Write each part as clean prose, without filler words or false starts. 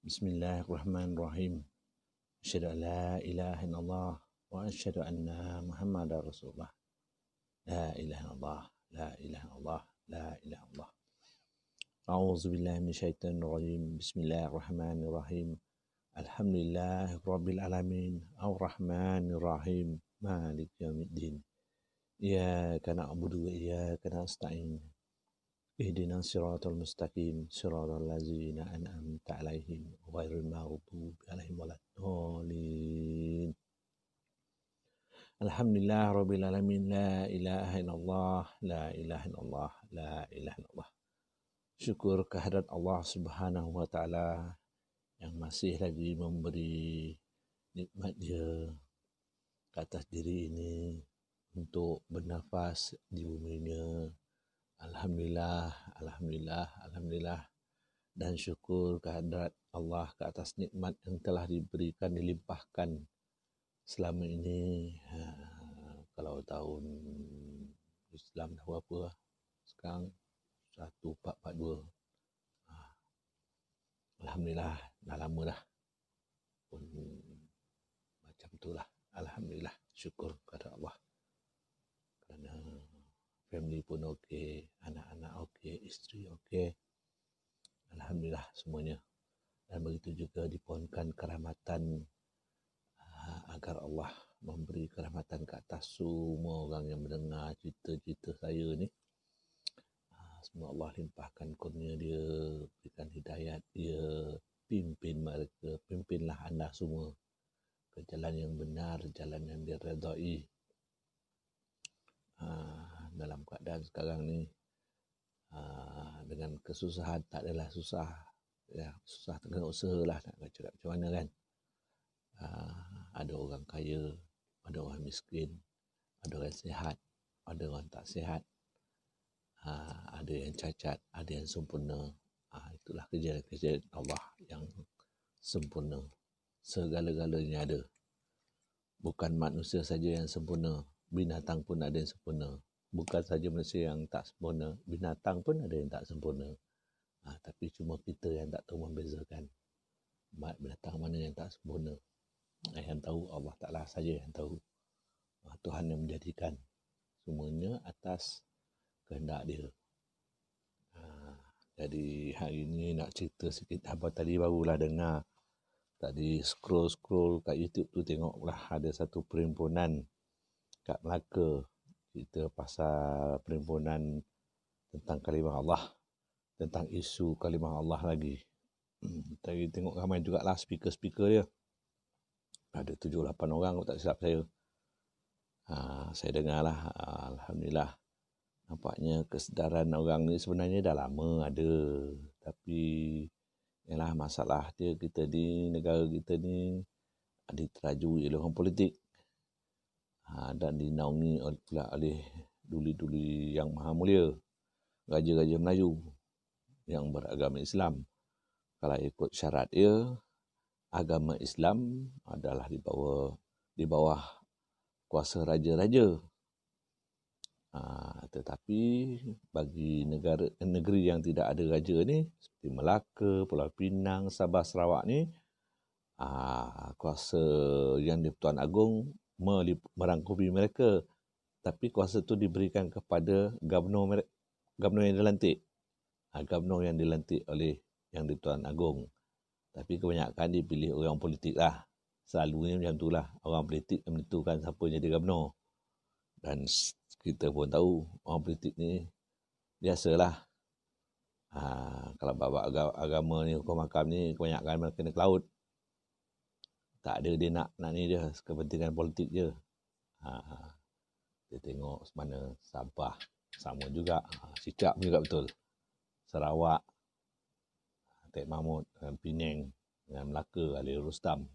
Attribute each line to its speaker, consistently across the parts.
Speaker 1: Bismillahirrahmanirrahim. Asyhadu an la ilaha illallah wa asyhadu anna Muhammadar Rasulullah. La ilaha illallah, la ilaha illallah, la ilaha illallah. A'udzu billahi minasyaitonir rajim. Bismillahirrahmanirrahim. Alhamdulillahirabbil alamin. Arrahmanir rahim. Maliki yaumiddin. Iyyaka na'budu wa iyyaka nasta'in. Ihdinas siratal mustaqim, siratal ladzina an'amta 'alaihim ghairil maghdubi 'alaihim waladdallin. Alhamdulillahirabbil alamin. La ilaha illallah, la ilaha illallah, la ilaha illallah. Syukur kehadrat Allah Subhanahu wa taala yang masih lagi memberi nikmat Dia ke atas diri ini untuk bernafas di bumi ini. Alhamdulillah, alhamdulillah, alhamdulillah, dan syukur kehadrat Allah ke atas nikmat yang telah diberikan, dilimpahkan selama ini. Kalau tahun Islam dah berapa? Sekarang 1442. Alhamdulillah, dah lama dah pun macam itulah. Alhamdulillah, syukur kepada Allah kerana family pun okey, anak-anak okey, isteri okey. Alhamdulillah semuanya. Dan begitu juga dipohonkan kerahmatan agar Allah memberi kerahmatan ke atas semua orang yang mendengar cerita-cerita saya ni. Semoga Allah limpahkan kurnia Dia, berikan hidayat Dia, pimpin mereka, pimpinlah anda semua ke jalan yang benar, jalan yang diredai. Dalam keadaan sekarang ni, dengan kesusahan, tak adalah susah, ya, susah kena usaha lah nak cakap macam mana kan. Ada orang kaya, ada orang miskin, ada orang sihat, ada orang tak sihat, ada yang cacat, ada yang sempurna. Itulah kerja Allah yang sempurna, segala-galanya ada. Bukan manusia saja yang sempurna, binatang pun ada yang sempurna. Bukan saja manusia yang tak sempurna, binatang pun ada yang tak sempurna. Tapi cuma kita yang tak tahu membezakan binatang mana yang tak sempurna. Yang tahu Allah Ta'ala saja yang tahu. Tuhan yang menjadikan semuanya atas kehendak Dia. Jadi hari ini nak cerita sikit. Abang tadi barulah dengar. Tadi scroll kat YouTube tu tengoklah ada satu perhimpunan kat Melaka. Cerita pasal perhimpunan tentang kalimah Allah, tentang isu kalimah Allah lagi. Tadi tengok ramai jugalah speaker dia. Ada 7-8 orang, tak silap saya. Saya dengarlah, alhamdulillah. Nampaknya kesedaran orang ni sebenarnya dah lama ada. Tapi ialah masalah dia, kita ni, negara kita ni diterajui oleh orang politik. Dan dinaungi pula oleh duli-duli yang maha mulia, raja-raja Melayu yang beragama Islam. Kalau ikut syarat dia, agama Islam adalah di bawah kuasa raja-raja. Tetapi bagi negeri yang tidak ada raja ni, seperti Melaka, Pulau Pinang, Sabah, Sarawak ni, kuasa yang di-Pertuan Agong merangkumi mereka. Tapi kuasa tu diberikan kepada gubernur yang dilantik. Gubernur yang dilantik oleh yang di-Pertuan Agong. Tapi kebanyakan dipilih orang politik lah. Selalunya macam tu lah. Orang politik yang menentukan siapa jadi gubernur. Dan kita pun tahu orang politik ni biasalah. Kalau bab agama ni, hukum hakam ni, kebanyakan mereka kena ke laut. Tak ada dia nak ni dia, kepentingan politik je. Kita tengok mana Sabah, sama juga. Sikap juga betul. Sarawak, Tek Mahmud, Penang, dengan Melaka, Ali Rustam.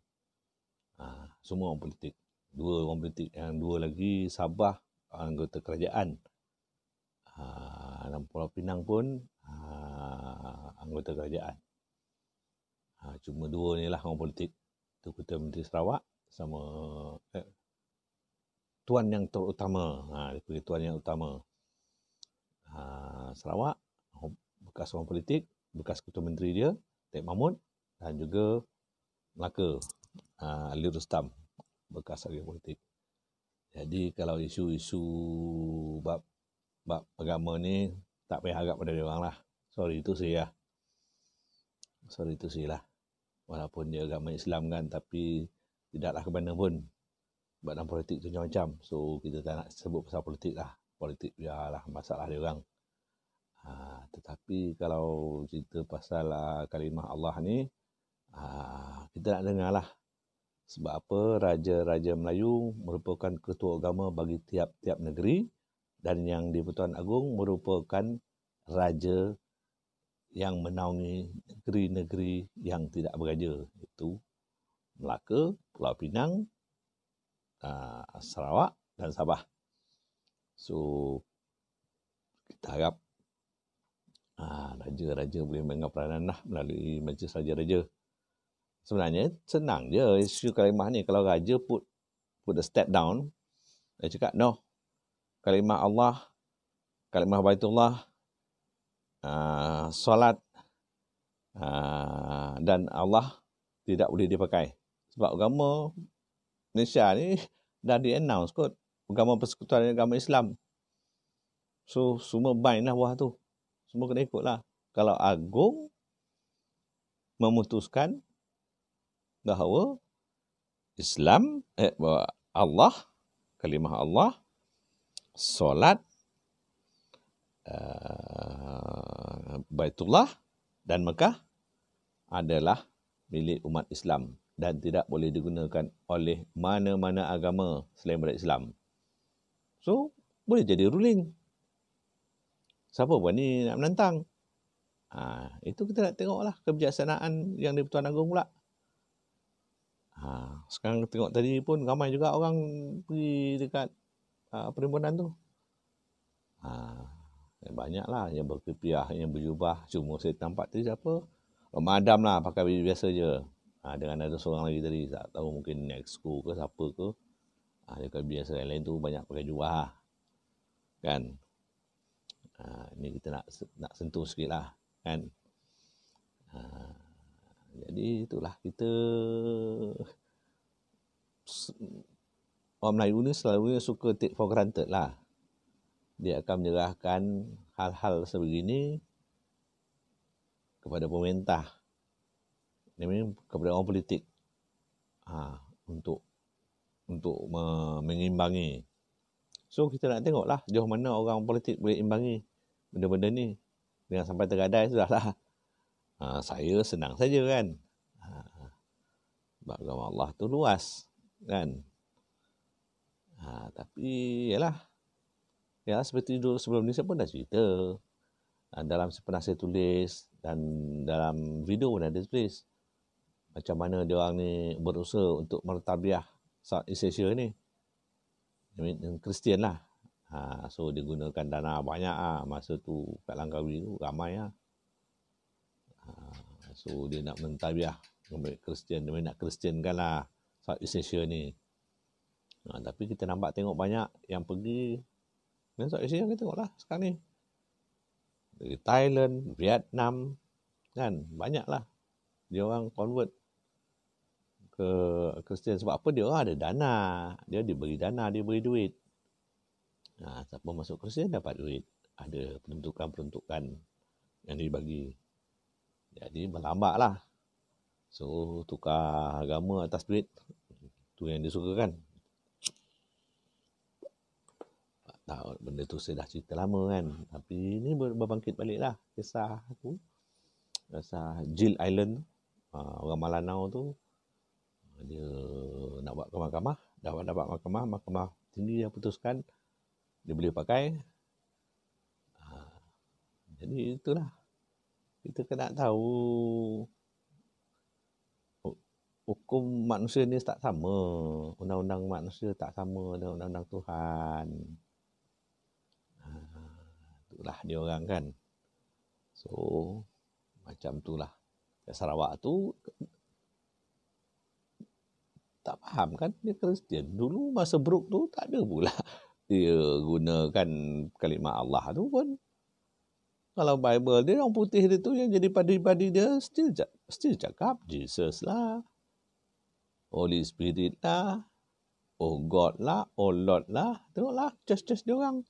Speaker 1: Semua orang politik. Dua orang politik, yang dua lagi Sabah, anggota kerajaan. Dan Pulau Pinang pun anggota kerajaan. Cuma dua ni lah orang politik. Tu Ketua Menteri Sarawak sama tuan yang terutama. Tuan yang utama. Sarawak, bekas orang politik, bekas Ketua Menteri dia, Tek Mahmud, dan juga Melaka, Ali Rustam, bekas ahli politik. Jadi kalau isu-isu bab agama ni tak payah harap pada dia orang lah. Sorry itu saya lah. Walaupun dia agama Islam kan, tapi tidaklah ke mana pun. Sebab dalam politik tu macam-macam. So kita tak nak sebut pasal politik lah. Politik biarlah masalah dia orang. Tetapi kalau cerita pasal kalimah Allah ni, kita nak dengar lah. Sebab apa Raja-Raja Melayu merupakan ketua agama bagi tiap-tiap negeri, dan yang di-Pertuan Agong merupakan raja yang menaungi negeri-negeri yang tidak beraja, iaitu Melaka, Pulau Pinang, Sarawak dan Sabah. So kita harap raja-raja boleh mengambil peranan lah melalui Majlis Raja-Raja. Sebenarnya senang je isu kalimah ni. Kalau raja put a step down, dia cakap no, kalimah Allah, kalimah Baitullah, solat dan Allah tidak boleh dipakai. Sebab agama Malaysia ni dah di-announce kot, agama persekutuan agama Islam. So semua bind lah bawah tu. Semua kena ikut lah. Kalau Agong memutuskan bahawa Islam, bahawa Allah, kalimah Allah, solat, Baitullah dan Mekah adalah milik umat Islam dan tidak boleh digunakan oleh mana-mana agama selain daripada Islam. So, boleh jadi ruling. Siapa berani nak menentang? Itu kita nak tengoklah kebijaksanaan yang di Pertuan Agong pula. Sekarang tengok tadi pun ramai juga orang pergi dekat perhimpunan tu. Banyaklah yang berkepiah, yang berjubah. Cuma saya nampak tadi siapa? Madam lah, pakai baju biasa je. Dengan ada seorang lagi tadi, tak tahu mungkin Nexco ke siapa ke. Dia pakai biasa, yang lain tu banyak pakai jubah. Kan? Ini kita nak sentuh sikit lah. Kan? Jadi itulah, kita orang Melayu ni selalu suka take for granted lah. Dia akan menyerahkan hal-hal sebegini kepada pemerintah, kepada orang politik, untuk mengimbangi. So kita nak tengoklah jauh mana orang politik boleh imbangi benda-benda ni. Dengan sampai tergadai sudahlah. Saya senang saja kan. Sebab agama Allah tu luas kan. Tapi yalah seperti dulu sebelum ni saya pun dah cerita. Dalam pernah saya tulis dan dalam video pun ada tulis macam mana dia orang ni berusaha untuk mertabiah Southeast Asia ni. Kristian lah. So dia gunakan dana banyak masa tu kat Langkawi tu ramai So dia nak mentabiah Kristian, dia nak Kristiankan lah Southeast Asia ni. Tapi kita nampak tengok banyak yang pergi dan Southeast Asia, kita tengoklah sekarang ni dari Thailand, Vietnam kan, banyaklah dia orang convert ke Kristian. Sebab apa? Dia orang ada dana, dia diberi dana, dia beri duit. Siapa masuk Kristian dapat duit, ada peruntukan-peruntukan yang dibagi. Jadi berlambak lah. So tukar agama atas duit, tu yang dia suka kan. Tak tahu, benda tu saya dah cerita lama kan. Tapi ni berbangkit balik lah kisah tu. Kisah Jill Island, orang Malanau tu, dia nak buat ke mahkamah, dapat mahkamah tinggi yang putuskan dia boleh pakai. Jadi itulah, kita kena tahu hukum manusia ni tak sama, undang-undang manusia tak sama dengan undang-undang Tuhan. Itulah dia orang kan. So macam itulah. Sarawak tu tak faham kan, dia Kristian. Dulu masa Brooke tu tak ada pula dia gunakan kalimah Allah tu pun. Kalau Bible dia, orang putih dia tu yang jadi padi-padi dia still cakap Jesus lah, Holy Spirit lah, oh God lah, oh Lord lah. Tengoklah church-church dia orang.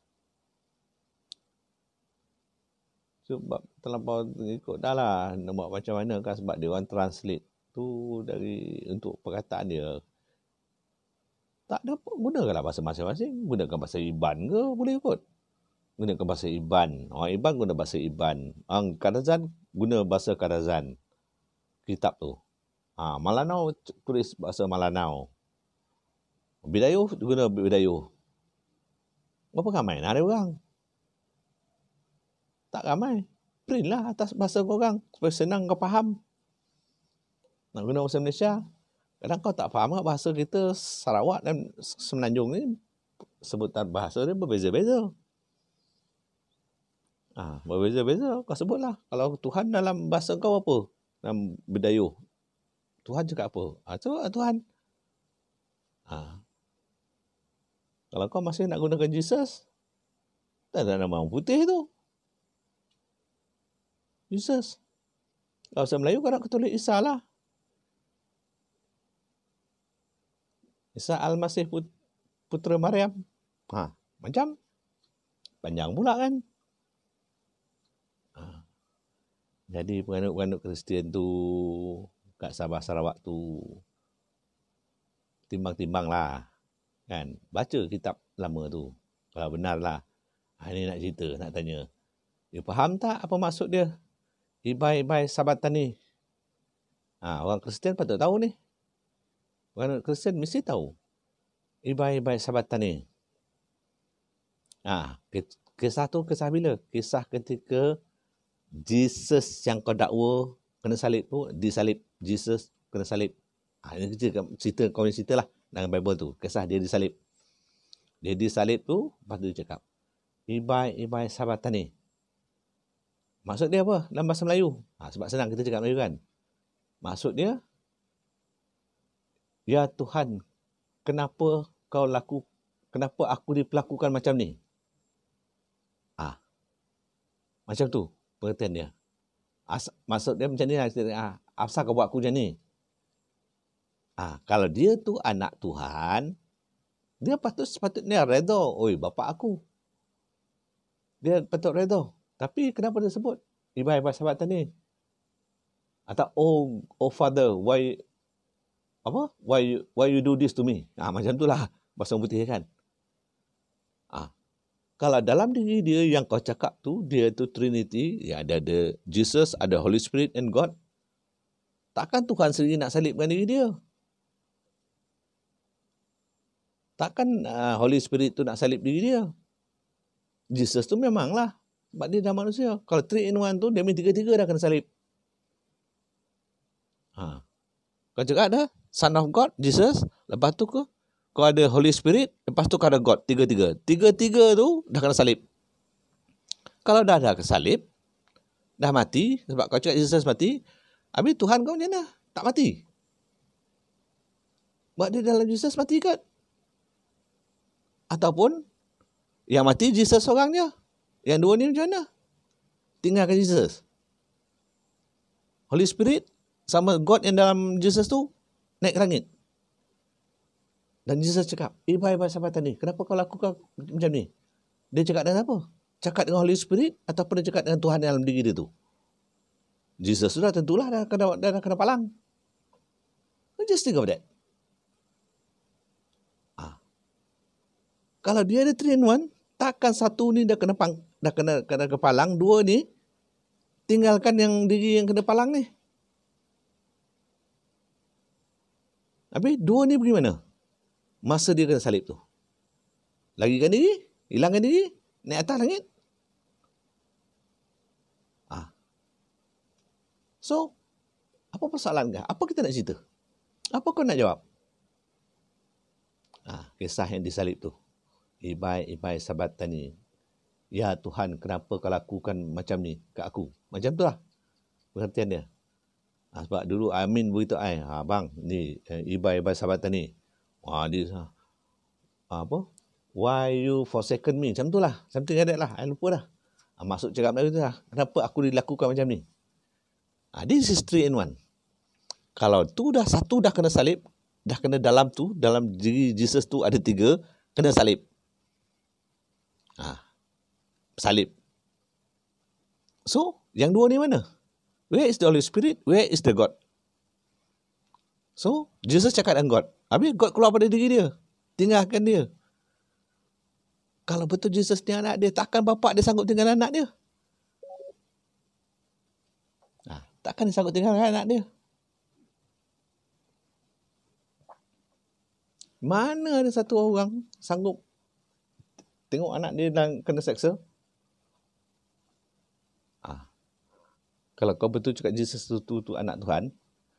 Speaker 1: Sebab terlampau ikut dah lah nak buat macam mana kan, sebab dia orang translate tu dari untuk perkataan dia. Tak ada, gunakanlah bahasa masing-masing. Gunakan bahasa Iban ke boleh kot. Gunakan bahasa Iban. Orang Iban guna bahasa Iban. Orang Kadazan guna bahasa Kadazan. Kitab tu. Malanau tulis bahasa Malanau. Bidayuh guna Bidayuh. Berapa ramai nak ada orang? Tak ramai. Print lah atas bahasa korang supaya senang kau faham. Nak guna bahasa Malaysia. Kadang kau tak faham tak bahasa kita Sarawak dan Semenanjung ni, sebutan bahasa dia berbeza-beza. Berbeza-beza. Kau sebutlah. Kalau Tuhan dalam bahasa kau apa? Dalam Bidayuh. Tuhan cakap apa? Cakap Tuhan. Kalau kau masih nak gunakan Jesus, tak ada nama orang putih tu. Jesus. Kalau bahasa Melayu kau nak tulis Isa lah. Isa Al-Masih Putera Maryam. Macam panjang pula kan. Jadi penganut-penganut Kristian tu kat Sabah Sarawak tu timbang-timbang lah kan. Baca kitab lama tu. Kalau benar lah. Ini nak cerita, nak tanya. Dia faham tak apa maksud dia? Ibai-ibai sabatani. Orang Kristian patut tahu ni. Orang Kristian mesti tahu. Ibai-ibai sabatani. Kisah tu kisah bila? Kisah ketika Jesus yang kau dakwa kena salib tu, disalib. Jesus kena salib. Ini cerita kau ni cerita lah dalam Bible tu. Kisah dia disalib. Dia disalib tu, lepas tu dia cakap, Ibai sabatani. Maksud dia apa dalam bahasa Melayu? Sebab senang kita cakap Melayu kan. Maksud dia, ya Tuhan, kenapa aku diperlakukan macam ni? Macam tu pengertian dia. Maksud dia macam ni lah. Asal kau buat aku macam ni? Kalau dia tu anak Tuhan, dia sepatutnya redha. Oi, bapa aku. Dia patut redha. Tapi kenapa dia sebut Ibai sahabat ni? Atau oh Father, why you do this to me? Macam tu lah bahasa putih kan. Kalau dalam diri dia yang kau cakap tu, dia tu Trinity, ya ada Jesus, ada Holy Spirit and God. Takkan Tuhan sendiri nak salibkan diri dia? Takkan Holy Spirit tu nak salib diri dia? Jesus tu memanglah, sebab dia dah manusia. Kalau 3 in 1 tu, dia memang 3-3 dah kena salib. Kau cakap dah, Son of God, Jesus, lepas tu kau ada Holy Spirit, lepas tu kau ada God, 3-3. 3-3 tu dah kena salib. Kalau dah kesalib, dah mati, sebab kau cakap Jesus mati, habis Tuhan kau macam mana? Tak mati. Sebab dia dalam Jesus mati kan? Ataupun, yang mati Jesus seorang je. Yang dua ni macam mana? Tinggalkan Jesus. Holy Spirit sama God yang dalam Jesus tu naik ke langit. Dan Jesus cakap, Ibai sahabatan ni, kenapa kau lakukan macam ni? Dia cakap dengan apa? Cakap dengan Holy Spirit ataupun dia cakap dengan Tuhan dalam diri dia tu? Jesus sudah tentulah dah kena palang. Just think of that. Kalau dia ada 3 in 1, takkan satu ni dah kena kepalang, 2 ni tinggalkan yang diri yang kena palang ni. Habis 2 ni pergi mana? Masa dia kena salib tu. Lagikan diri, hilangkan diri, naik atas langit. So, apa persoalan kah? Apa kita nak cerita? Apa kau nak jawab? Kisah yang disalib tu. Ibai sahabatan ni. Ya Tuhan, kenapa kau lakukan macam ni kat aku? Macam tu lah pengertian dia. Sebab dulu Amin beritahu bang, ni Ibai sahabatan ni. Dia apa? Why you forsaken me? Macam tu lah. Something like that lah. I lupa dah. Maksud cakap Melayu tu lah, kenapa aku dilakukan macam ni? This is 3 in 1. Kalau tu dah satu dah kena salib, dah kena dalam diri Jesus tu ada 3, kena salib. Salib. So, yang 2 ni mana? Where is the Holy Spirit? Where is the God? So, Jesus cakap dengan God. Habis God keluar pada diri dia. Tinggalkan dia. Kalau betul Jesus ni anak dia, takkan bapa dia sanggup tinggal anak dia? Takkan dia sanggup tinggal anak dia? Mana ada satu orang sanggup tengok anak dia dan kena seksa? Kalau kau betul cakap Jesus tu anak Tuhan,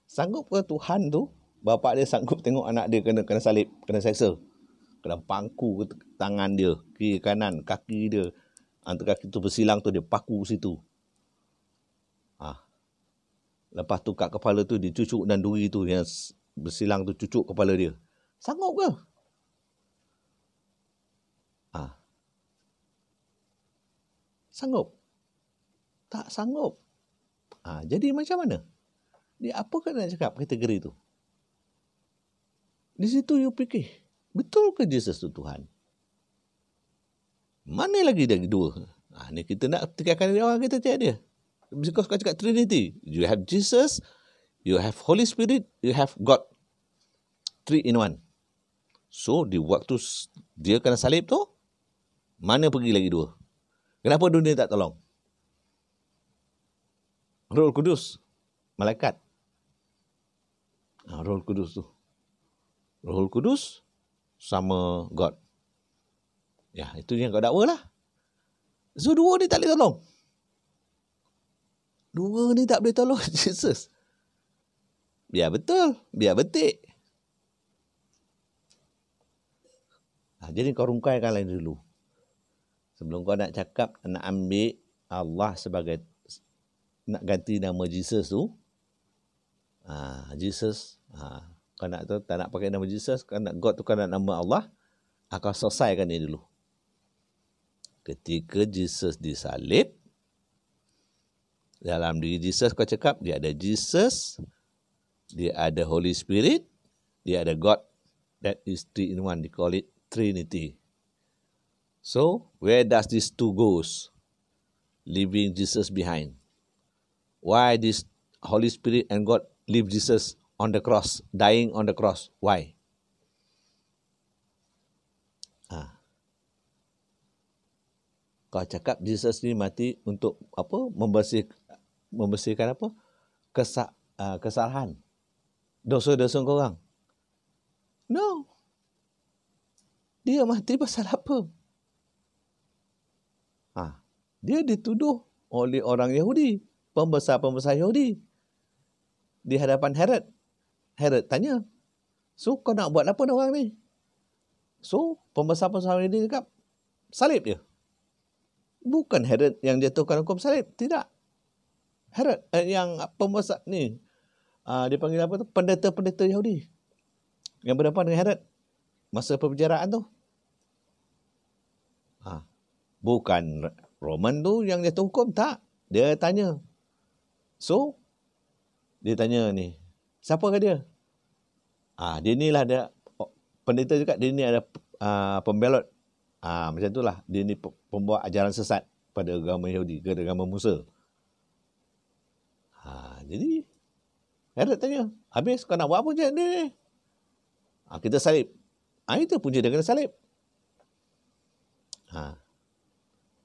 Speaker 1: sanggup ke Tuhan tu, bapa dia sanggup tengok anak dia kena salib, kena seksa? Kena pangku ke tangan dia, kiri kanan, kaki dia. Antara kaki tu bersilang tu, dia paku situ. Lepas tu kat kepala tu dicucuk dan duri tu yang bersilang tu cucuk kepala dia. Sanggup ke? Sanggup? Tak sanggup. Jadi macam mana? Dia apa kan nak cakap kategori tu? Di situ you fikir, betul ke Jesus tu Tuhan? Mana lagi dia 2? Ni kita nak tinggalkan orang kita cakap dia. Because kau cakap Trinity. You have Jesus, you have Holy Spirit, you have God. 3 in 1. So, di waktu dia kena salib tu, mana pergi lagi 2? Kenapa dunia tak tolong? Roh Kudus, malaikat. Roh Kudus tu. Roh Kudus sama God. Ya, itu yang kau dakwa lah. So, 2 ni tak boleh tolong. 2 ni tak boleh tolong Jesus. Biar betul, biar betik. Jadi kau rungkaikan lain dulu. Sebelum kau nak cakap, nak ambil Allah sebagai, nak ganti nama Jesus tu. Jesus. Kau nak tu, tak nak pakai nama Jesus, kau nak God tu, kau nak nama Allah. Kau selesaikan ni dulu. Ketika Jesus disalib, dalam diri Jesus kau cakap, dia ada Jesus, dia ada Holy Spirit, dia ada God. That is 3 in 1. They call it Trinity. So, where does these 2 goes? Leaving Jesus behind. Why this Holy Spirit and God leave Jesus on the cross, dying on the cross? Why? Kau cakap Jesus ni mati untuk apa? Membersihkan apa? Kesalahan. Dosa-dosa korang. No. Dia mati pasal apa? Dia dituduh oleh orang Yahudi, pembesar-pembesar Yahudi, di hadapan Herod. Herod tanya, so kau nak buat apa orang ni? So, pembesar-pembesar Yahudi cakap, salib dia. Bukan Herod yang jatuhkan hukum salib. Tidak. Herod yang pembesar ni, dia panggil apa tu? Pendeta-pendeta Yahudi. Yang berdepan dengan Herod. Masa perbicaraan tu. Bukan Roman tu yang jatuh hukum. Tak. Dia tanya. So, dia tanya ni, siapa ke dia? Dia ni lah dia, pendeta juga, dia ni ada pembelot. Macam itulah. Dia ni pembawa ajaran sesat pada agama Yahudi, ke agama Musa. Jadi, Herod tanya, habis kau nak buat apa je dia ni? Kita salib. Itu punca dia kena salib.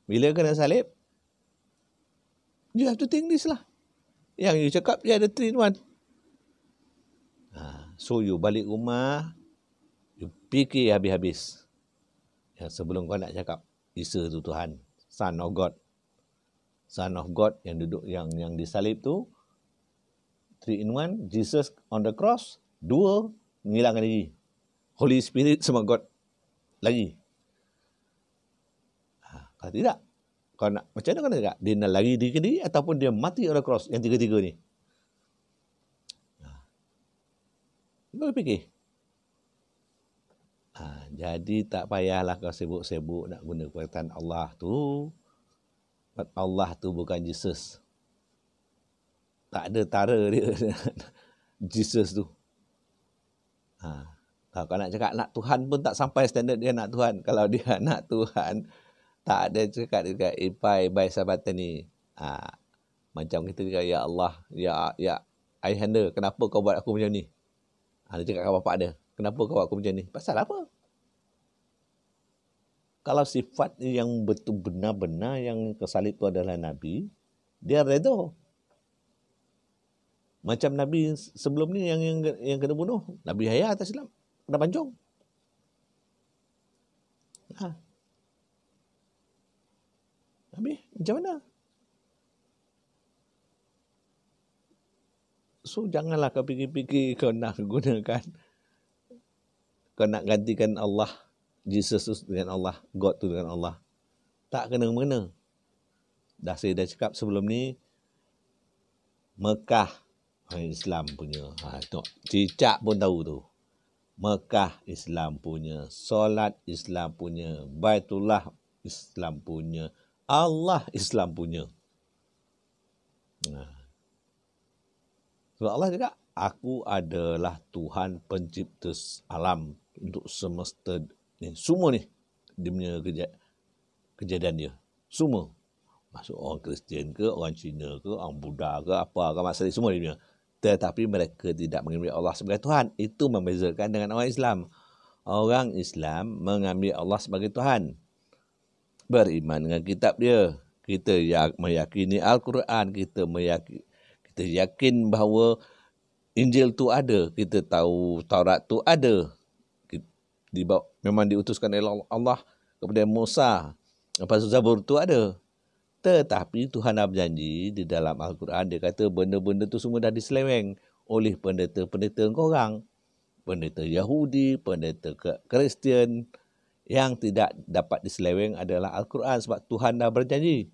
Speaker 1: Bila kena salib, you have to think this lah. Yang you cakap, dia ada 3 in 1. So, you balik rumah, you fikir habis-habis. Sebelum kau nak cakap, Isa tu Tuhan, Son of God. Son of God yang duduk, yang disalib tu, 3 in 1, Jesus on the cross, 2, menghilangkan diri. Holy Spirit sama God lagi. Kalau tidak, kau nak, macam mana kau nak cakap? Dia nak lari diri ke diri ataupun dia mati on the cross, yang 3-3 ni? Kau fikir. Jadi tak payahlah kau sibuk-sibuk nak guna perkataan Allah tu Allah tu bukan Jesus. Tak ada tara dia Jesus tu. Kalau nak cakap anak Tuhan pun tak sampai standard dia anak Tuhan. Kalau dia anak Tuhan, tak ada cakap dia cakap, ipai, bai sabatan ni. Macam kita cakap, ya Allah, ya ayahanda, kenapa kau buat aku macam ni? Dia cakap kat bapak dia, kenapa kau buat aku macam ni? Pasal apa? Kalau sifat yang betul benar-benar yang kesalib tu adalah Nabi, dia redha. Macam Nabi sebelum ni yang kena bunuh, Nabi Yahya atas Islam, kena pancung. Nabi, macam mana? So, janganlah kau fikir-fikir kau nak gunakan, kau nak gantikan Allah, Jesus tu dengan Allah, God tu dengan Allah. Tak kena-mengena. Saya dah cakap sebelum ni, Mekah Islam punya. Cicak pun tahu tu. Mekah Islam punya, solat Islam punya, Baitullah Islam punya, Allah Islam punya. So Allah cakap, aku adalah Tuhan pencipta alam untuk semesta ni. Semua ni dia punya kejadian dia. Semua. Masuk orang Kristian ke, orang Cina ke, orang Buddha ke, apa ke, masalah semua dia punya. Tetapi mereka tidak mengambil Allah sebagai Tuhan. Itu membezakan dengan orang Islam. Orang Islam mengambil Allah sebagai Tuhan. Beriman dengan kitab dia. Kita meyakini Al-Quran. Kita yakin bahawa Injil tu ada. Kita tahu Taurat tu ada. Memang diutuskan oleh Allah kepada Musa. Lepas tu Zabur tu ada. Tetapi Tuhan dah berjanji di dalam Al-Quran, dia kata benda-benda tu semua dah diseleweng oleh pendeta-pendeta korang. Pendeta Yahudi, pendeta Kristian. Yang tidak dapat diseleweng adalah Al-Quran sebab Tuhan dah berjanji.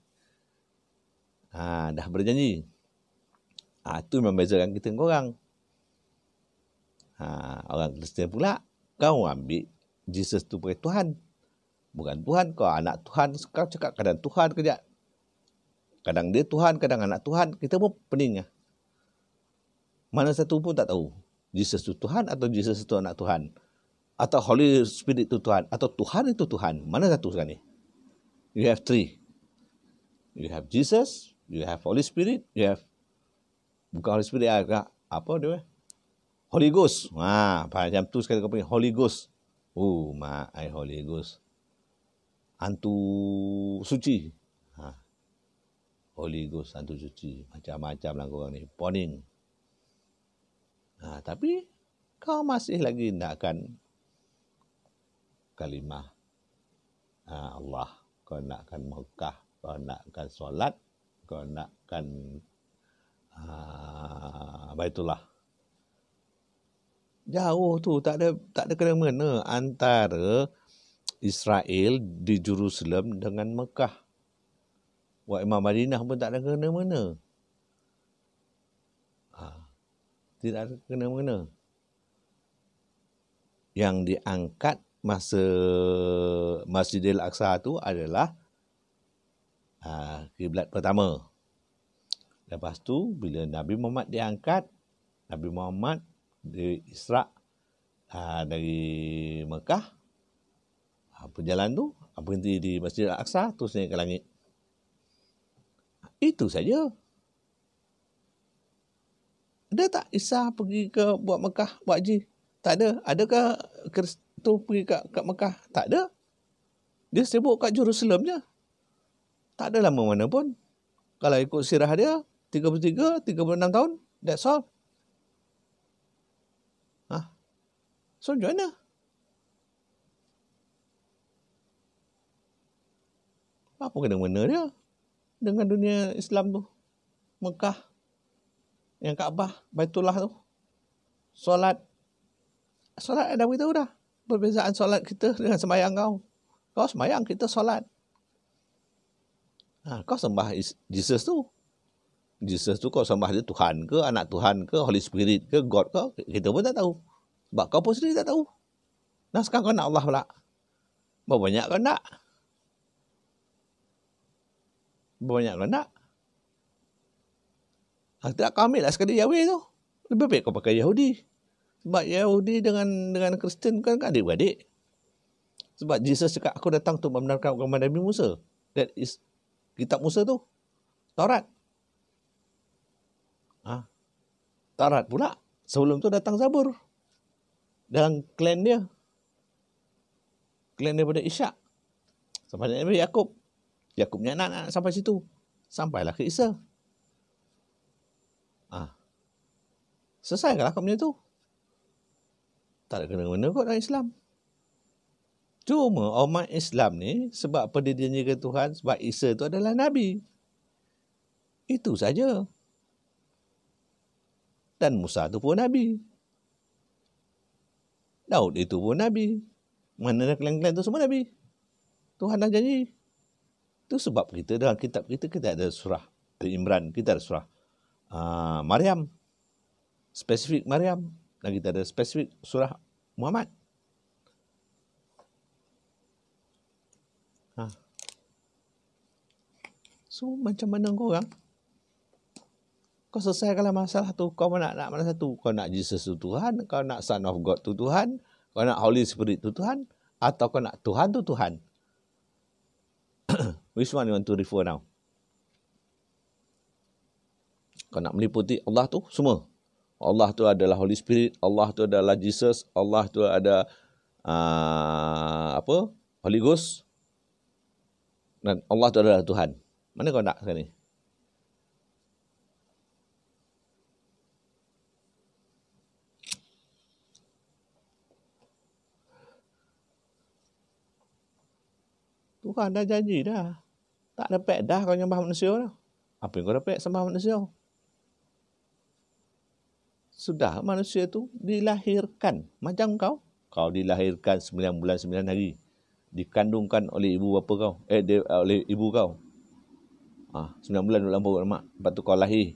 Speaker 1: Dah berjanji. Itu membezakan kita dengan korang. Orang Kristian pula, kau ambil Jesus tu sebagai Tuhan. Bukan Tuhan, kau anak Tuhan. Kau cakap kadang Tuhan kejap. Kadang dia Tuhan, kadang anak Tuhan. Kita pun pening. Mana satu pun tak tahu. Jesus itu Tuhan atau Jesus itu anak Tuhan. Atau Holy Spirit itu Tuhan. Atau Tuhan itu Tuhan. Mana satu sekarang ni? You have three. You have Jesus. You have Holy Spirit. You have, bukan Holy Spirit, apa dia? Holy Ghost. Macam tu sekali kau panggil Holy Ghost. Holy Ghost. Hantu suci. Holy Ghost, hantu suci. Macam-macam lah korang ni. Poning. Tapi kau masih lagi nakkan kalimah Allah. Kau nakkan Mekah. Kau nakkan solat. Kau nakkan Baitullah. Jauh tu. Tak ada kena-mengena antara Israel di Jerusalem dengan Mekah. Buat Imam Madinah pun tak ada kena-mengena. Tidak ada kena-mengena. Yang diangkat masa Masjidil Aqsa tu adalah kiblat pertama. Lepas tu bila Nabi Muhammad diangkat, Nabi Muhammad di Isra dari Mekah, perjalanan tu berhenti di Masjidil Aqsa, terus naik ke langit. Itu saja. Ada tak Isa pergi ke buat Mekah, buat haji? Tak ada. Adakah Kristus pergi kat Mekah? Tak ada. Dia sibuk kat Jerusalem je. Tak ada lama mana pun. Kalau ikut sirah dia, 33, 36 tahun. That's all. So, macam mana? Apa kena-mengena dia dengan dunia Islam tu? Mekah, yang Kaabah, Baitullah tu. Solat dah beritahu dah. Perbezaan solat kita dengan sembahyang kau. Kau sembahyang, kita solat. Kau sembah Jesus tu. Jesus tu kau sembah dia Tuhan ke, anak Tuhan ke, Holy Spirit ke, God ke, kita pun tak tahu. Sebab kau pun sendiri tak tahu. Sekarang kau nak Allah pula. Berapa banyak kau nak? Banyak kau nak. Tak kau ambil lah sekali Yahweh tu. Lebih baik kau pakai Yahudi. Sebab Yahudi dengan Kristen kan adik-beradik. Sebab Jesus cakap, aku datang untuk membenarkan agama Nabi Musa. That is kitab Musa tu. Taurat. Taurat pula. Sebelum tu datang Zabur. Dalam klan dia. Klan daripada Ishak. Sampai Nabi Yakub. Yakub punya anak sampai situ. Sampailah ke Isa. Selesaikanlah kau punya tu. Tak ada kena-kena kot dalam Islam. Cuma umat Islam ni, sebab apa dia janjikan Tuhan? Sebab Isa tu adalah Nabi. Itu saja. Dan Musa tu pun Nabi. Daud itu pun Nabi. Mana klan-klan tu semua Nabi. Tuhan dah janji. Itu sebab kita dalam kitab kita ada surah Al-Imran. Kita ada surah Maryam. Spesifik Maryam. Dan kita ada spesifik surah Muhammad. So, macam mana korang? Kau selesaikanlah masalah tu. Kau nak mana satu? Kau nak Jesus tu Tuhan? Kau nak Son of God tu Tuhan? Kau nak Holy Spirit tu Tuhan? Atau kau nak Tuhan tu Tuhan? Which one you want to refer now? Kau nak meliputi Allah tu semua. Allah tu adalah Holy Spirit. Allah tu adalah Jesus. Allah tu ada Holy Ghost. Dan Allah tu adalah Tuhan. Mana kau nak sekarang ni? Tuhan dah janji dah. Tak dapat dah kau nyembah manusia dah. Apa yang kau dapat sembah manusia? Sudah manusia tu dilahirkan. Macam kau. Kau dilahirkan 9 bulan 9 hari. Dikandungkan oleh ibu bapa kau. Oleh ibu kau. 9 bulan dalam perut mak. Lepas tu kau lahir.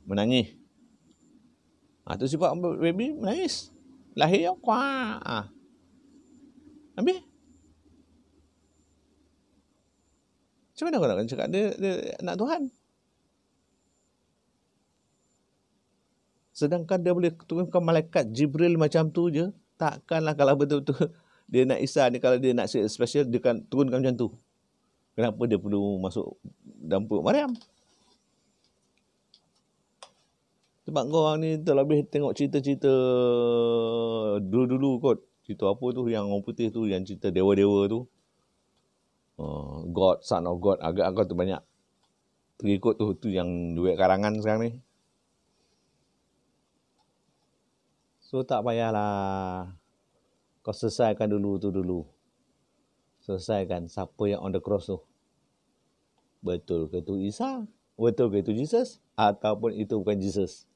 Speaker 1: Menangis. Tu sebab baby menangis. Lahir kuah. Habis? Macam mana kau nak cakap dia anak Tuhan? Sedangkan dia boleh turunkan malaikat Jibril macam tu je. Takkanlah kalau betul-betul dia nak Isa ni, kalau dia nak special, dia akan turunkan macam tu. Kenapa dia perlu masuk dalam perut Maryam? Sebab korang ni terlebih tengok cerita-cerita dulu-dulu kot. Cerita apa tu yang orang putih tu, yang cerita dewa-dewa tu. God, Son of God. Agak-agak tu banyak terikut tu. Tu yang duit karangan sekarang ni. So tak payahlah. Kau selesaikan dulu tu dulu. Selesaikan siapa yang on the cross tu. Betul ke itu Isa? Betul ke itu Jesus? Ataupun itu bukan Jesus?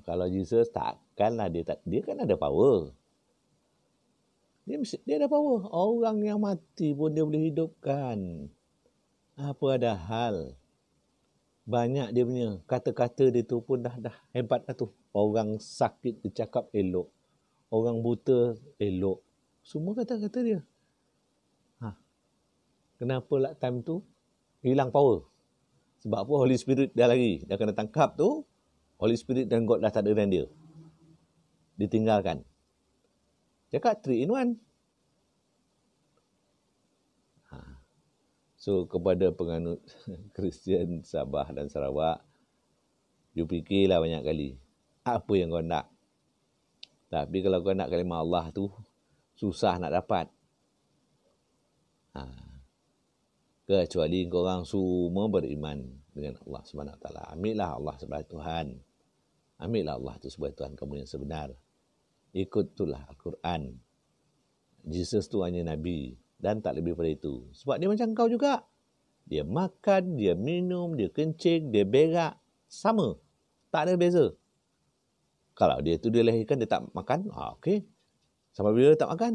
Speaker 1: Kalau Jesus, takkanlah dia kan ada power. Dia ada power. Orang yang mati pun dia boleh hidupkan. Apa ada hal? Banyak dia punya kata-kata dia tu pun dah hebat dah tu. Orang sakit dia cakap elok. Orang buta elok. Semua kata-kata dia. Kenapa lah time tu hilang power? Sebab apa? Holy Spirit dah lari. Dah kena tangkap tu. Holy Spirit dan God dah tak ada dengan dia. Ditinggalkan. Cakap 3 in 1. So kepada penganut Kristian Sabah dan Sarawak, you fikirlah banyak kali. Apa yang kau nak? Tapi kalau kau nak kalimah Allah tu, susah nak dapat. Kecuali korang semua beriman dengan Allah SWT. Ambillah Allah sebagai Tuhan. Ambillah Allah tu sebagai Tuhan kamu yang sebenar. Ikutlah Al-Quran. Jesus tu hanya Nabi. Dan tak lebih pada itu. Sebab dia macam kau juga. Dia makan, dia minum, dia kencing, dia berak. Sama. Tak ada beza. Kalau dia tu dia lahirkan, dia tak makan. Okey. Sampai bila dia tak makan?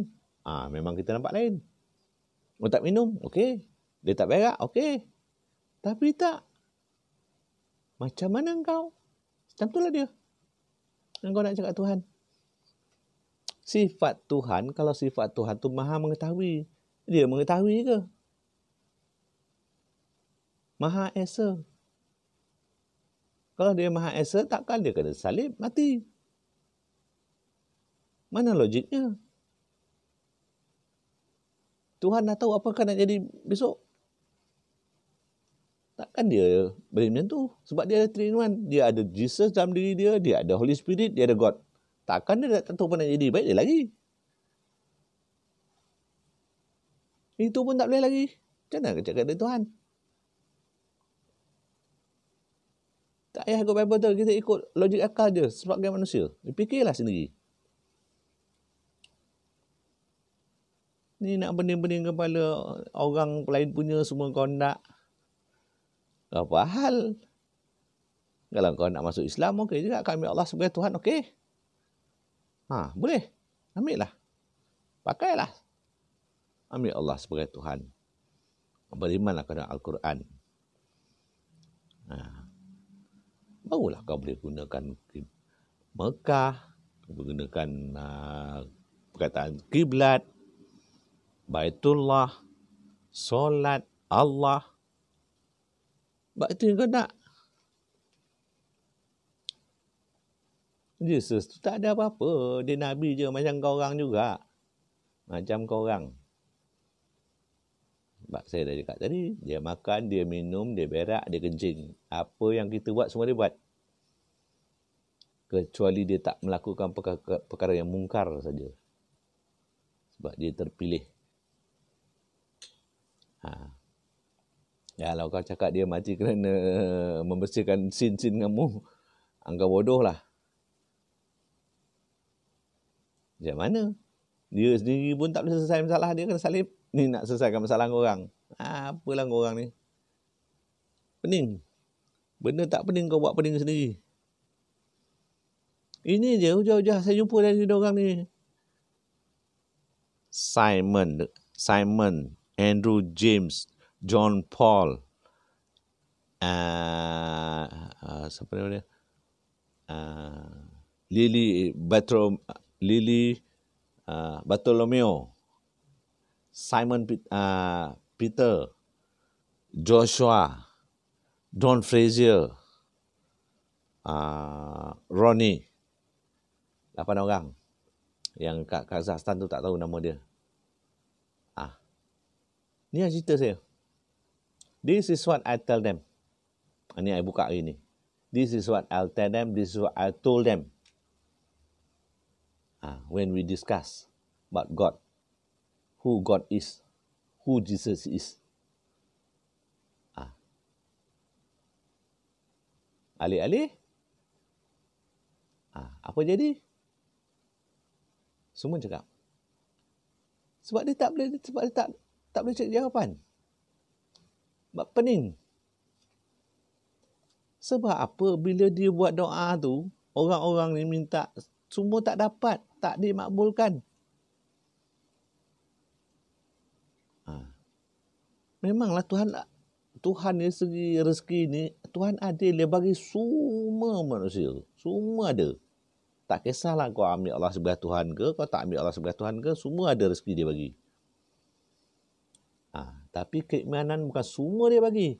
Speaker 1: Memang kita nampak lain. Dia tak minum? Okey. Dia tak berak? Okey. Tapi tak. Macam mana kau? Macam itulah dia. Yang kau nak cakap Tuhan. Sifat Tuhan, kalau sifat Tuhan tu maha mengetahui. Dia mengetahui ke? Maha Esa. Kalau dia Maha Esa, takkan dia kena salib, mati. Mana logiknya? Tuhan dah tahu apa akan nak jadi besok. Takkan dia boleh macam tu. Sebab dia ada 3-in-1. Dia ada Jesus dalam diri dia, dia ada Holy Spirit, dia ada God. Takkan dia tak tahu apa nak jadi. Baik dia lagi. Itu pun tak boleh lagi. Macam mana cakap ada Tuhan? Tak payah ikut Bible tu. Kita ikut logik akal je sebagai manusia. Fikirlah sendiri. Ni nak pening-pening kepala orang lain punya semua kau nak. Apa hal? Kalau kau nak masuk Islam, okey juga. Kau ambil Allah sebagai Tuhan, okey. Boleh. Ambil lah. Pakailah. Ambil Allah sebagai Tuhan. Berimanlah kepada Al-Quran. Barulah kau boleh gunakan Mekah, gunakan perkataan kiblat, Baitullah, solat, Allah. Sebab itu yang kau nak. Yesus tu tak ada apa-apa. Dia Nabi je macam kau orang juga. Macam kau orang. Sebab saya dah cakap tadi, dia makan, dia minum, dia berak, dia kencing. Apa yang kita buat, semua dia buat. Kecuali dia tak melakukan perkara yang mungkar saja. Sebab dia terpilih. Kalau kau cakap dia mati kerana membersihkan sin-sin kamu, anggap bodoh lah. Macam mana? Dia sendiri pun tak boleh selesai masalah dia, kena salib. Ni nak selesaikan masalah korang. Apalah korang ni. Pening. Benda tak pening kau buat pening sendiri. Ini je hujah-hujah saya jumpa dari orang ni. Simon, Andrew, James, John Paul, siapa nama dia? Bartolomeo, Simon Peter, Joshua, Don Frazier, Ronnie. 8 orang. Yang kat Kazakhstan tu tak tahu nama dia. Ni yang cerita saya. This is what I tell them. Ni I buka hari ni. This is what I'll tell them. This is what I told them. When we discuss about God. Who God is. Who Jesus is. Alih-alih. Apa jadi? Semua cakap. Sebab dia tak boleh cari jawapan. Sebab pening. Sebab apa? Bila dia buat doa tu, orang-orang ni minta, semua tak dapat, tak dimakbulkan. Memanglah Tuhan dari segi rezeki ni, Tuhan adil, dia bagi semua manusia. Semua ada. Tak kisahlah kau ambil Allah sebagai Tuhan ke, kau tak ambil Allah sebagai Tuhan ke, semua ada rezeki dia bagi. Tapi keimanan bukan semua dia bagi.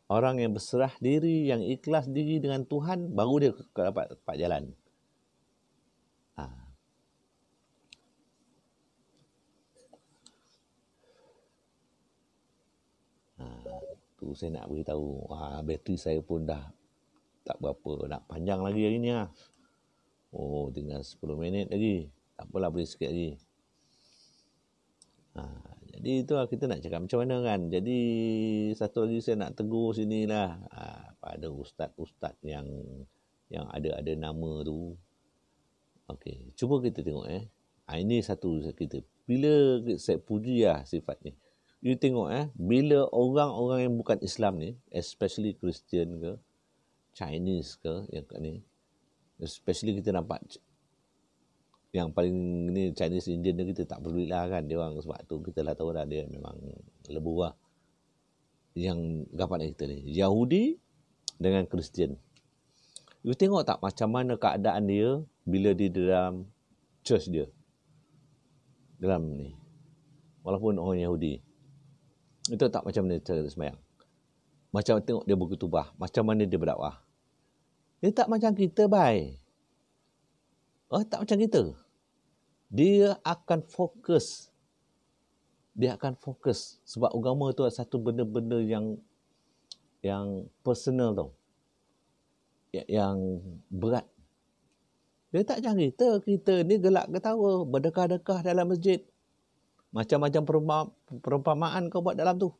Speaker 1: Orang yang berserah diri, yang ikhlas diri dengan Tuhan, baru dia dapat jalan. Tu saya nak beritahu. Bateri saya pun dah tak berapa nak panjang lagi hari ni. Tinggal 10 minit lagi. Tak apalah, boleh sikit lagi. Jadi itulah kita nak cakap macam mana kan. Jadi satu lagi saya nak tegur sini lah. Pada ustaz-ustaz yang ada nama tu. Okey, cuba kita tengok ini satu kita. Bila saya puji sifat ni. You tengok bila orang-orang yang bukan Islam ni, especially Christian ke, Chinese ke, yang kat ni, especially kita nampak yang paling ni Chinese Indian ni kita tak peduli lah kan dia orang, sebab tu kita lah tahu dah dia memang lebu lah. Yang gapan kita ni Yahudi dengan Kristian, you tengok tak macam mana keadaan dia bila dia dalam church dia, dalam ni, walaupun orang Yahudi, itu tak macam mana cara sembahyang. Macam tengok dia berkhutbah, macam mana dia berdakwah. Dia tak macam kita, bye. Tak macam kita. Dia akan fokus. Sebab agama tu satu benda-benda yang personal tau. Yang berat. Dia tak macam kita. Kita ni gelak ketawa, berdekah-dekah dalam masjid. Macam-macam perumpamaan kau buat dalam tu.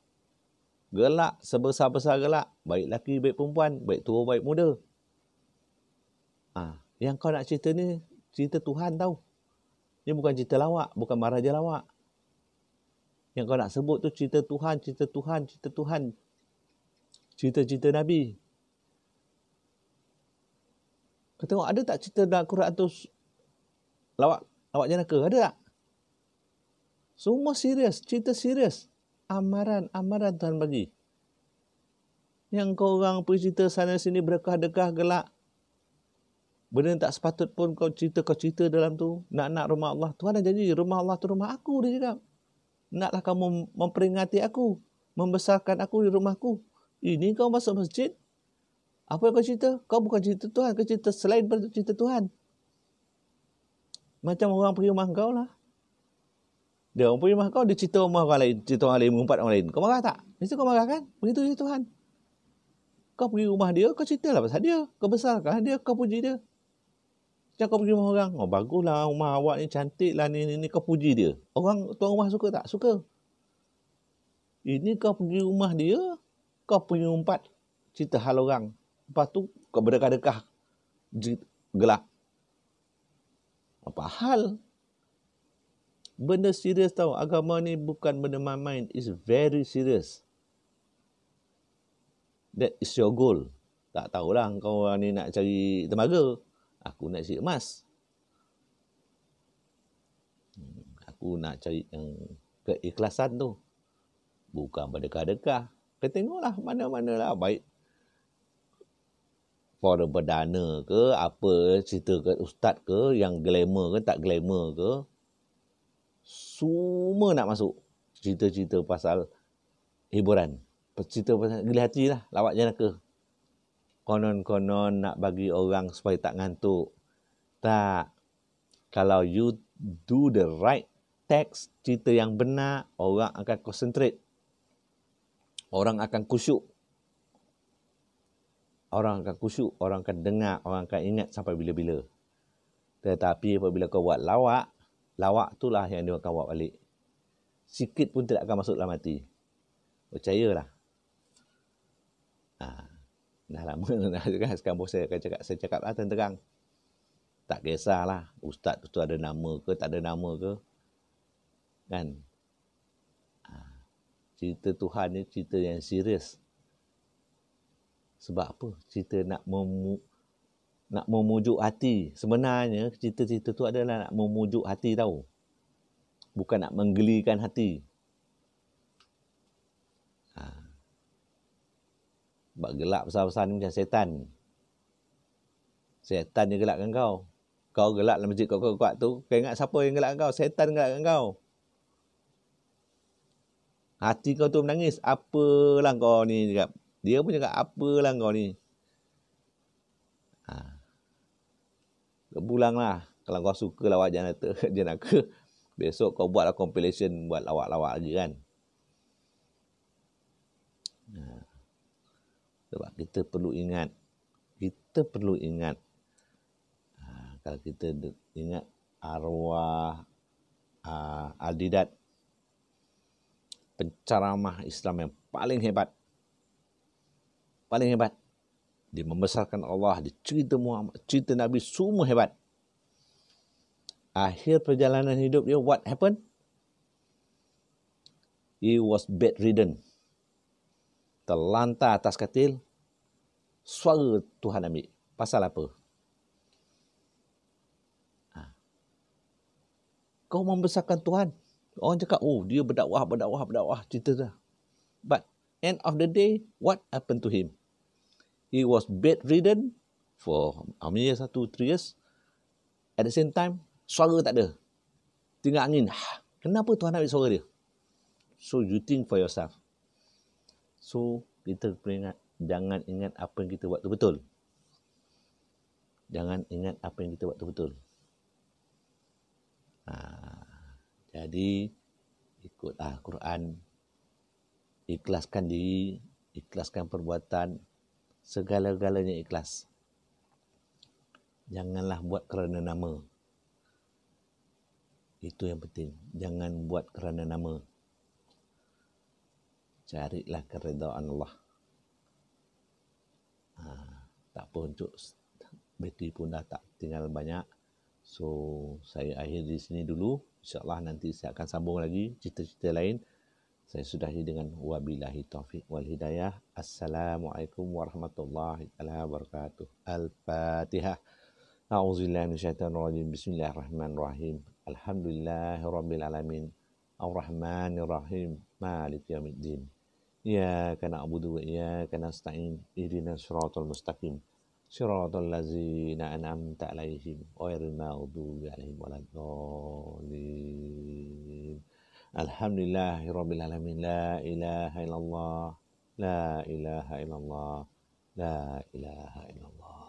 Speaker 1: Gelak, sebesar-besar gelak. Baik lelaki, baik perempuan, baik tua, baik muda. Yang kau nak cerita ni, cerita Tuhan tau. Ni bukan cerita lawak, bukan maraja lawak. Yang kau nak sebut tu cerita Tuhan, cerita Tuhan, cerita Tuhan. Cerita-cerita Nabi. Kau tengok ada tak cerita dalam Quran tu lawak jenaka? Ada tak? Semua serius, cerita serius. Amaran Tuhan bagi. Yang kau orang pergi cerita sana sini berdekah-dekah gelak. Benda tak sepatut pun kau cerita dalam tu. Nak rumah Allah. Tuhan dah janji rumah Allah tu rumah aku, dia cakap. Naklah kamu memperingati aku, membesarkan aku di rumahku. Ini kau masuk masjid. Apa yang kau cerita? Kau bukan cerita Tuhan, kau cerita selain cerita Tuhan. Macam orang pergi rumah kau lah. Dia orang pergi rumah kau, dia cerita rumah orang lain, cerita orang lain, mengumpat orang lain. Kau marah tak? Mesti kau marah kan? Begitu cerita Tuhan. Kau pergi rumah dia, kau ceritalah pasal dia. Kau besarkan dia, kau puji dia. Macam kau pergi rumah orang, baguslah rumah awak ni, cantik lah ni, kau puji dia. Tuan rumah suka tak? Suka. Ini kau pergi rumah dia, kau pergi umpat, cerita hal orang. Lepas tu kau berdekah-dekah, gelak. Apa hal? Benda serius tau. Agama ni bukan benda main-main. It's very serious. That is your goal. Tak tahulah kau ni nak cari tembaga. Aku nak cari emas. Aku nak cari yang keikhlasan tu. Bukan berdekah-dekah. Kita tengoklah mana-mana lah. Baik forum perdana ke, apa cerita ke ustaz ke, yang glamour ke, tak glamour ke. Semua nak masuk. Cerita-cerita pasal hiburan. Cerita pasal gila hati lah. Lawak jenaka. Konon-konon nak bagi orang supaya tak ngantuk. Tak. Kalau you do the right text, cerita yang benar, orang akan concentrate. Orang akan khusyuk. Orang akan dengar, orang akan ingat sampai bila-bila. Tetapi apabila kau buat lawak itulah yang dia akan buat balik. Sikit pun tidak akan masuk dalam hati. Percayalah. Dah lama kan sekarang saya cakap lah terang. Tak kisahlah ustaz tu ada nama ke tak ada nama ke. Kan? Cerita Tuhan ni cerita yang serius. Sebab apa? Cerita nak memujuk hati. Sebenarnya cerita-cerita tu adalah nak memujuk hati tau. Bukan nak menggelikan hati. Sebab gelak besar-besar ni macam setan. Setan dia gelakkan kau. Kau gelak dalam masjid kau kuat tu. Kau ingat siapa yang gelakkan kau? Setan gelakkan kau. Hati kau tu menangis. Apalah kau ni cakap. Dia pun cakap apalah kau ni. Pulanglah. Kalau kau suka lawak jenaka. Besok kau buatlah compilation. Buat lawak-lawak lagi kan. Sebab kita perlu ingat. Kalau kita ingat arwah Al-Didat, penceramah Islam yang paling hebat. Dia membesarkan Allah, dia cerita Muhammad, cerita Nabi, semua hebat. Akhir perjalanan hidup dia, what happened? He was bedridden. Terlantar atas katil. Suara Tuhan ambil. Pasal apa? Kau membesarkan Tuhan. Orang cakap, dia berdakwah, cerita dah. But end of the day, what happened to him? He was bedridden for how many years? 2-3 years. At the same time, suara tak ada. Tinggal angin. Kenapa Tuhan ambil suara dia? So you think for yourself. So kita ingat, jangan ingat apa yang kita buat tu betul. Jangan ingat apa yang kita buat tu betul. Jadi ikutlah Quran, ikhlaskan diri, ikhlaskan perbuatan, segala-galanya ikhlas. Janganlah buat kerana nama. Itu yang penting. Jangan buat kerana nama. Carilah keredaan Allah. Tak apa, untuk bateri pun dah tak tinggal banyak. So, saya akhir di sini dulu. InsyaAllah nanti saya akan sambung lagi cerita-cerita lain. Saya sudahi dengan wabillahi taufiq wal hidayah. Assalamualaikum warahmatullahi wabarakatuh. Al-Fatihah. A'udzubillahi minasyaitonir rajim. Bismillahirrahmanirrahim. Alhamdulillahirabbil alamin. Ar-Rahmanir Rahim. Maliki yaumiddin. Iyyaka na'budu wa iyyaka nasta'in. Ihdinas siratal mustaqim. Siratal ladzina an'amta 'alaihim ghairil maghdubi 'alaihim waladdallin. Alhamdulillahirabbil alamin. La ilaha illallah. La ilaha illallah. La ilaha illallah.